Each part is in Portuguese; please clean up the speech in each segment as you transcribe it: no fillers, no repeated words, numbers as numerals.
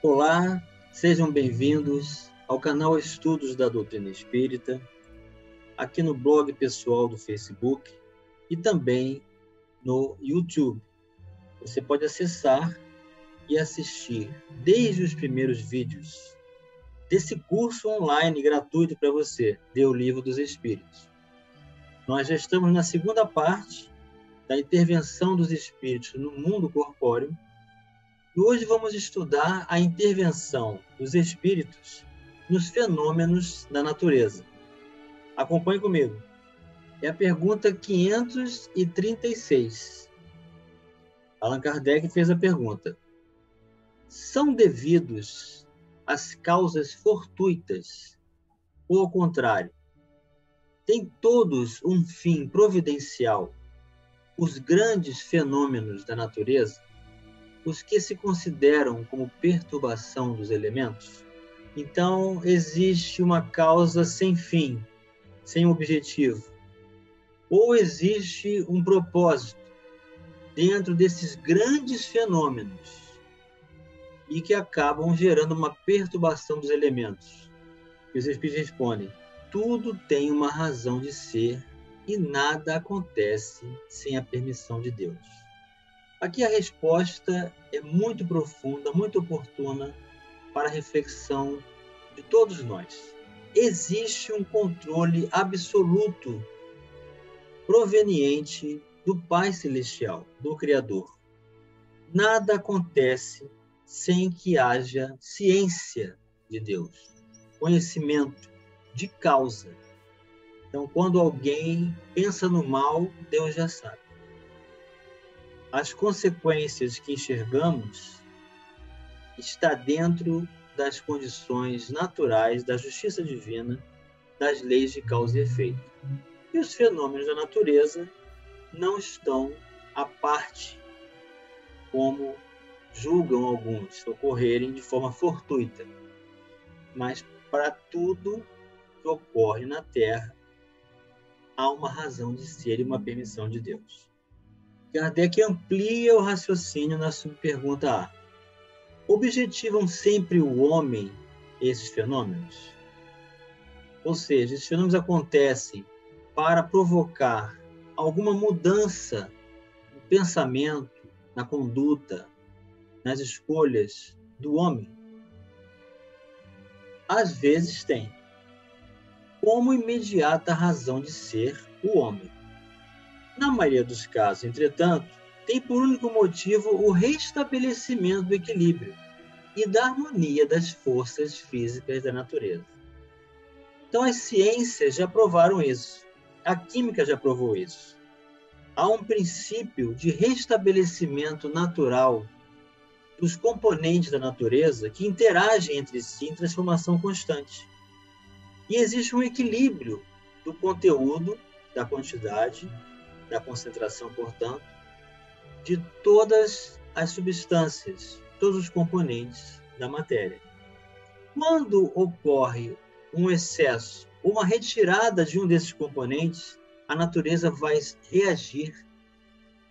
Olá, sejam bem-vindos ao canal Estudos da Doutrina Espírita, aqui no blog pessoal do Facebook e também no YouTube. Você pode acessar e assistir desde os primeiros vídeos desse curso online gratuito para você, de O Livro dos Espíritos. Nós já estamos na segunda parte da intervenção dos espíritos no mundo corpóreo. E hoje vamos estudar a intervenção dos espíritos nos fenômenos da natureza. Acompanhe comigo. É a pergunta 536. Allan Kardec fez a pergunta: são devidos as causas fortuitas ou, ao contrário, têm todos um fim providencial os grandes fenômenos da natureza, os que se consideram como perturbação dos elementos? Então, existe uma causa sem fim, sem objetivo, ou existe um propósito dentro desses grandes fenômenos e que acabam gerando uma perturbação dos elementos? E os espíritos respondem: tudo tem uma razão de ser e nada acontece sem a permissão de Deus. Aqui a resposta é muito profunda, muito oportuna para a reflexão de todos nós. Existe um controle absoluto proveniente do Pai Celestial, do Criador. Nada acontece sem que haja ciência de Deus, conhecimento de causa. Então, quando alguém pensa no mal, Deus já sabe. As consequências que enxergamos está dentro das condições naturais da justiça divina, das leis de causa e efeito. E os fenômenos da natureza não estão à parte, como julgam alguns, ocorrerem de forma fortuita. Mas para tudo que ocorre na Terra, há uma razão de ser e uma permissão de Deus. Kardec amplia o raciocínio na subpergunta A. Objetivam sempre o homem esses fenômenos? Ou seja, esses fenômenos acontecem para provocar alguma mudança no pensamento, na conduta, nas escolhas do homem? Às vezes tem, como imediata razão de ser o homem. Na maioria dos casos, entretanto, tem por único motivo o restabelecimento do equilíbrio e da harmonia das forças físicas da natureza. Então, as ciências já provaram isso. A química já provou isso. Há um princípio de restabelecimento natural dos componentes da natureza que interagem entre si em transformação constante. E existe um equilíbrio do conteúdo, da quantidade, da concentração, portanto, de todas as substâncias, todos os componentes da matéria. Quando ocorre um excesso ou uma retirada de um desses componentes, a natureza vai reagir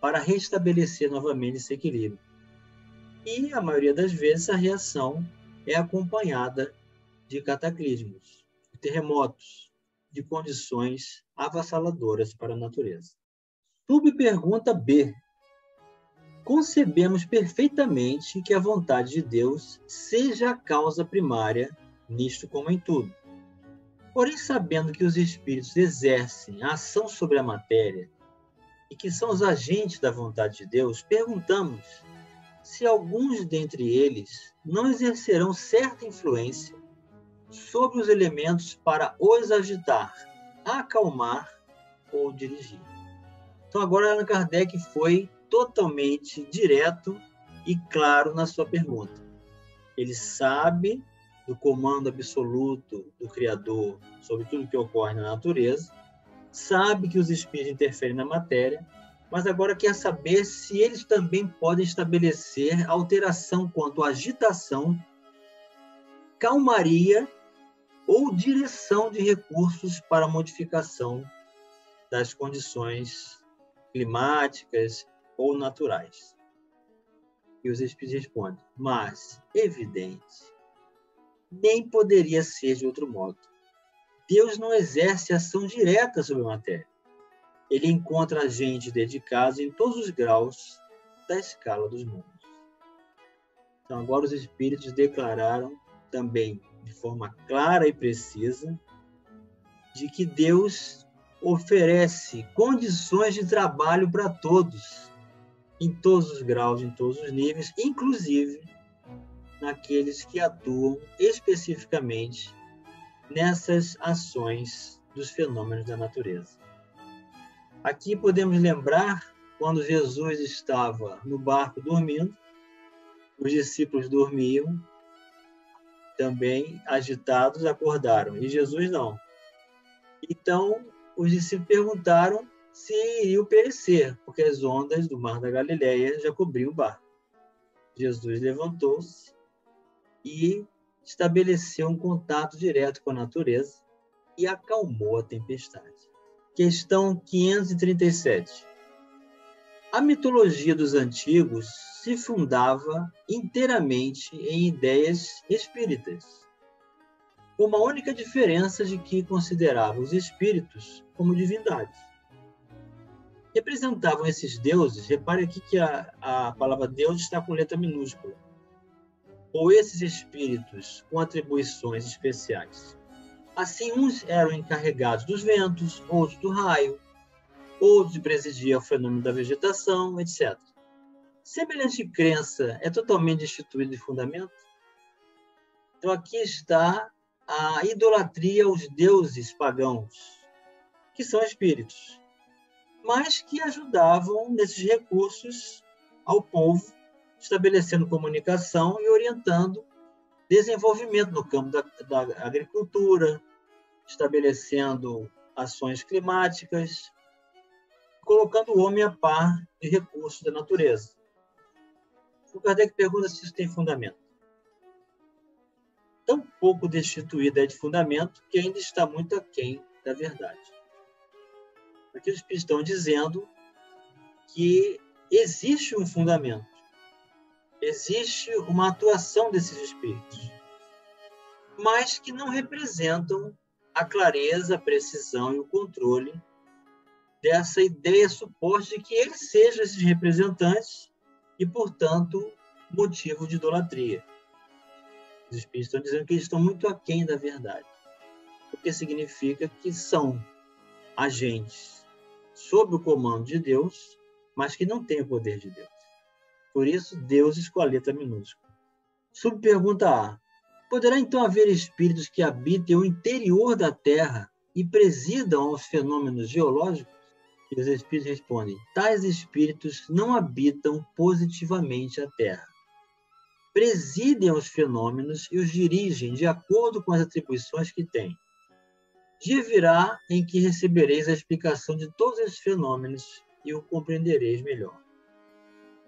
para restabelecer novamente esse equilíbrio. E, a maioria das vezes, a reação é acompanhada de cataclismos, de terremotos, de condições avassaladoras para a natureza. Subpergunta B. Concebemos perfeitamente que a vontade de Deus seja a causa primária nisto como em tudo. Porém, sabendo que os espíritos exercem a ação sobre a matéria e que são os agentes da vontade de Deus, perguntamos se alguns dentre eles não exercerão certa influência sobre os elementos para os agitar, acalmar ou dirigir. Então, agora Allan Kardec foi totalmente direto e claro na sua pergunta. Ele sabe do comando absoluto do Criador sobre tudo que ocorre na natureza, sabe que os espíritos interferem na matéria, mas agora quer saber se eles também podem estabelecer alteração quanto à agitação, calmaria ou direção de recursos para a modificação das condições climáticas ou naturais. E os espíritos respondem: mas, evidente, nem poderia ser de outro modo. Deus não exerce ação direta sobre a matéria. Ele encontra agentes dedicados em todos os graus da escala dos mundos. Então, agora os espíritos declararam também, de forma clara e precisa, de que Deus oferece condições de trabalho para todos, em todos os graus, em todos os níveis, inclusive naqueles que atuam especificamente nessas ações dos fenômenos da natureza. Aqui podemos lembrar quando Jesus estava no barco dormindo, os discípulos dormiam, também agitados, acordaram, e Jesus não. Então, os discípulos perguntaram se iriam perecer, porque as ondas do mar da Galileia já cobriam o barco. Jesus levantou-se e estabeleceu um contato direto com a natureza e acalmou a tempestade. Questão 537. A mitologia dos antigos se fundava inteiramente em ideias espíritas, com uma única diferença de que consideravam os espíritos como divindades. Representavam esses deuses, repare aqui que a palavra Deus está com letra minúscula, ou esses espíritos com atribuições especiais. Assim, uns eram encarregados dos ventos, outros do raio, outros de presidir o fenômeno da vegetação, etc. Semelhante crença é totalmente destituída de fundamento? Então, aqui está a idolatria aos deuses pagãos, que são espíritos, mas que ajudavam nesses recursos ao povo, estabelecendo comunicação e orientando desenvolvimento no campo da agricultura, estabelecendo ações climáticas, colocando o homem a par de recursos da natureza. O Kardec pergunta se isso tem fundamento. Tão pouco destituída é de fundamento que ainda está muito aquém da verdade. Aqui os espíritos estão dizendo que existe um fundamento, existe uma atuação desses espíritos, mas que não representam a clareza, a precisão e o controle dessa ideia suposta de que eles sejam esses representantes e, portanto, motivo de idolatria. Os espíritos estão dizendo que eles estão muito aquém da verdade, o que significa que são agentes sob o comando de Deus, mas que não têm o poder de Deus. Por isso, deuses com a letra minúscula. Subpergunta A. Poderá então haver espíritos que habitem o interior da Terra e presidam aos fenômenos geológicos? E os espíritos respondem: tais espíritos não habitam positivamente a Terra. Presidem aos fenômenos e os dirigem de acordo com as atribuições que têm. Dia virá em que recebereis a explicação de todos esses fenômenos e o compreendereis melhor.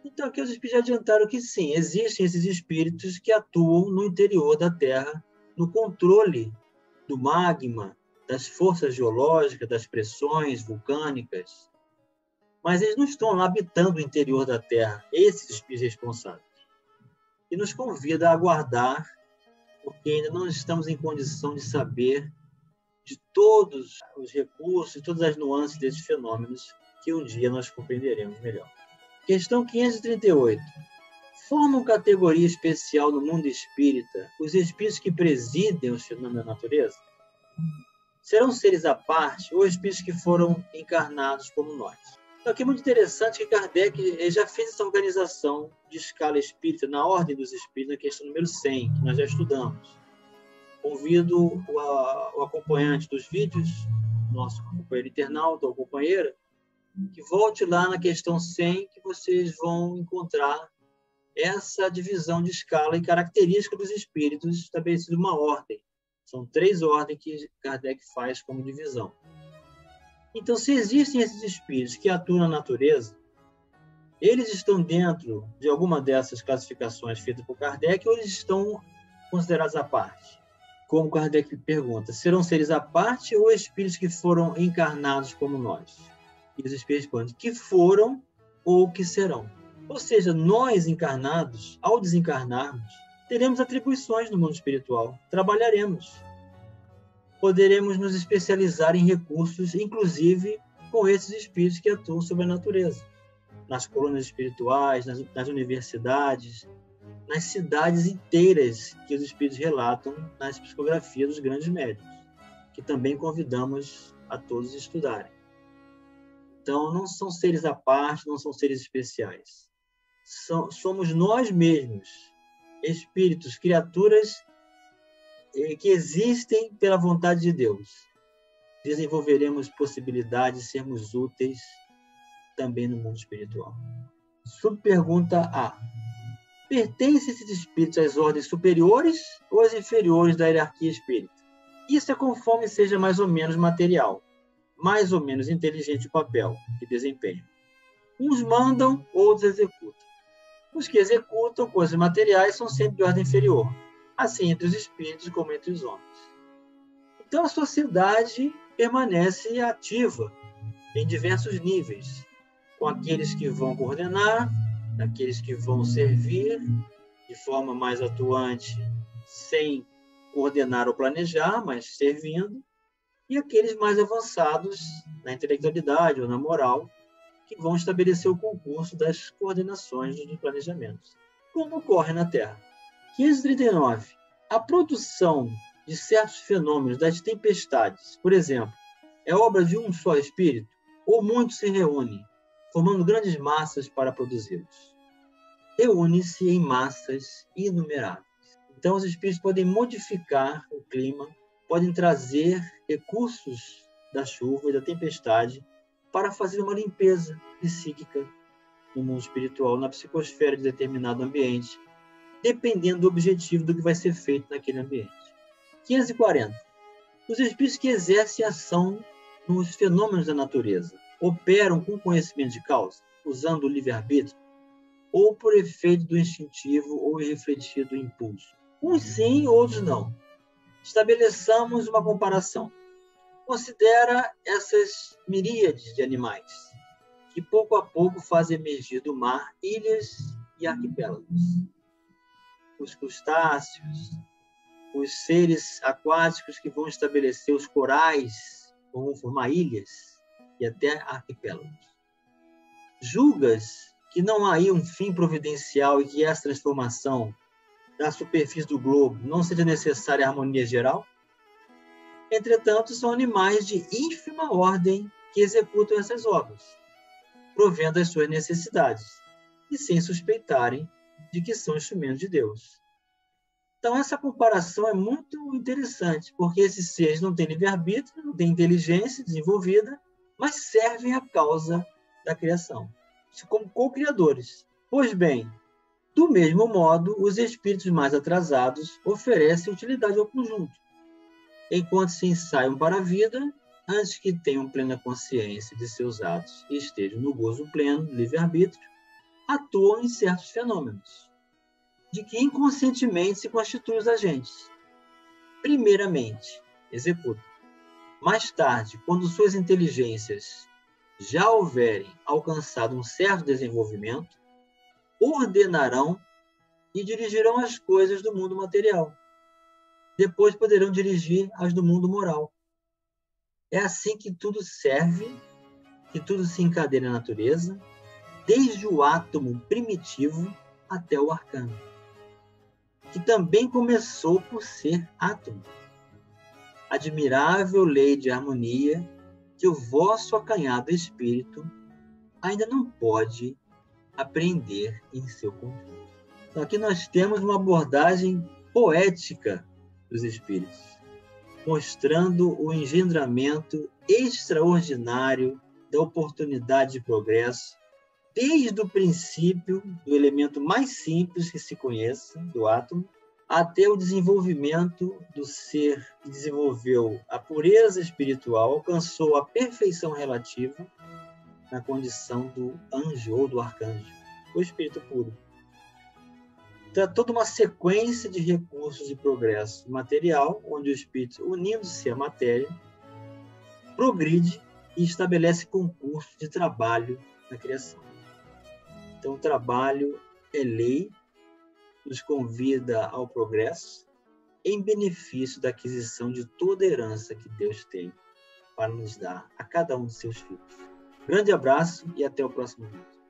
Então, aqui os espíritos já adiantaram que sim, existem esses espíritos que atuam no interior da Terra, no controle do magma, das forças geológicas, das pressões vulcânicas. Mas eles não estão lá habitando o interior da Terra, esses espíritos responsáveis. E nos convida a aguardar, porque ainda não estamos em condição de saber de todos os recursos, de todas as nuances desses fenômenos, que um dia nós compreenderemos melhor. Questão 538. Formam categoria especial no mundo espírita os espíritos que presidem os fenômenos da natureza? Serão seres à parte ou espíritos que foram encarnados como nós? Então, aqui é muito interessante que Kardec já fez essa organização de escala espírita na ordem dos espíritos, na questão número 100, que nós já estudamos. Convido o acompanhante dos vídeos, nosso companheiro internauta ou companheira, que volte lá na questão 100, que vocês vão encontrar essa divisão de escala e característica dos espíritos estabelecida uma ordem. São 3 ordens que Kardec faz como divisão. Então, se existem esses espíritos que atuam na natureza, eles estão dentro de alguma dessas classificações feitas por Kardec ou eles estão considerados à parte? Como Kardec pergunta, serão seres à parte ou espíritos que foram encarnados como nós? E os espíritos respondem que foram ou que serão. Ou seja, nós encarnados, ao desencarnarmos, teremos atribuições no mundo espiritual, trabalharemos. Poderemos nos especializar em recursos, inclusive com esses espíritos que atuam sobre a natureza, nas colônias espirituais, nas universidades, nas cidades inteiras que os espíritos relatam nas psicografias dos grandes médiuns, que também convidamos a todos a estudarem. Então, não são seres à parte, não são seres especiais. Somos nós mesmos, espíritos, criaturas que existem pela vontade de Deus. Desenvolveremos possibilidades de sermos úteis também no mundo espiritual. Subpergunta A. Pertencem esses espíritos às ordens superiores ou às inferiores da hierarquia espírita? Isso é conforme seja mais ou menos material, mais ou menos inteligente o papel que desempenham. Uns mandam, outros executam. Os que executam coisas materiais são sempre de ordem inferior, assim entre os espíritos como entre os homens. Então a sociedade permanece ativa em diversos níveis, com aqueles que vão coordenar, aqueles que vão servir de forma mais atuante, sem coordenar ou planejar, mas servindo, e aqueles mais avançados na intelectualidade ou na moral, que vão estabelecer o concurso das coordenações dos planejamentos, como ocorre na Terra. 539. A produção de certos fenômenos das tempestades, por exemplo, é obra de um só espírito, ou muitos se reúnem, formando grandes massas para produzi-los? Reúne-se em massas inumeráveis. Então, os espíritos podem modificar o clima, podem trazer recursos da chuva e da tempestade para fazer uma limpeza psíquica no mundo espiritual, na psicosfera de determinado ambiente, dependendo do objetivo do que vai ser feito naquele ambiente. 540. Os espíritos que exercem ação nos fenômenos da natureza operam com conhecimento de causa, usando o livre-arbítrio, ou por efeito do instintivo ou irrefletido impulso? Uns sim, outros não. Estabeleçamos uma comparação. Considera essas miríades de animais que pouco a pouco fazem emergir do mar ilhas e arquipélagos. Os crustáceos, os seres aquáticos que vão estabelecer os corais, vão formar ilhas e até arquipélagos. Julgas que não há aí um fim providencial e que essa transformação da superfície do globo não seja necessária à harmonia geral? Entretanto, são animais de ínfima ordem que executam essas obras, provendo as suas necessidades, e sem suspeitarem de que são instrumentos de Deus. Então, essa comparação é muito interessante, porque esses seres não têm livre-arbítrio, não têm inteligência desenvolvida, mas servem à causa da criação, como co-criadores. Pois bem, do mesmo modo, os espíritos mais atrasados oferecem utilidade ao conjunto, enquanto se ensaiam para a vida, antes que tenham plena consciência de seus atos e estejam no gozo pleno do livre-arbítrio, atuam em certos fenômenos, de que inconscientemente se constituem os agentes. Primeiramente, executam. Mais tarde, quando suas inteligências já houverem alcançado um certo desenvolvimento, ordenarão e dirigirão as coisas do mundo material. Depois poderão dirigir as do mundo moral. É assim que tudo serve, que tudo se encadeia na natureza, desde o átomo primitivo até o arcano, que também começou por ser átomo. Admirável lei de harmonia que o vosso acanhado espírito ainda não pode apreender em seu conjunto. Então, aqui nós temos uma abordagem poética dos espíritos, mostrando o engendramento extraordinário da oportunidade de progresso, desde o princípio do elemento mais simples que se conheça, do átomo, até o desenvolvimento do ser que desenvolveu a pureza espiritual, alcançou a perfeição relativa na condição do anjo ou do arcanjo, o espírito puro. Então, é toda uma sequência de recursos de progresso material, onde o espírito, unindo-se à matéria, progride e estabelece concurso de trabalho na criação. Então, o trabalho é lei, nos convida ao progresso, em benefício da aquisição de toda a herança que Deus tem para nos dar a cada um de seus filhos. Grande abraço e até o próximo vídeo.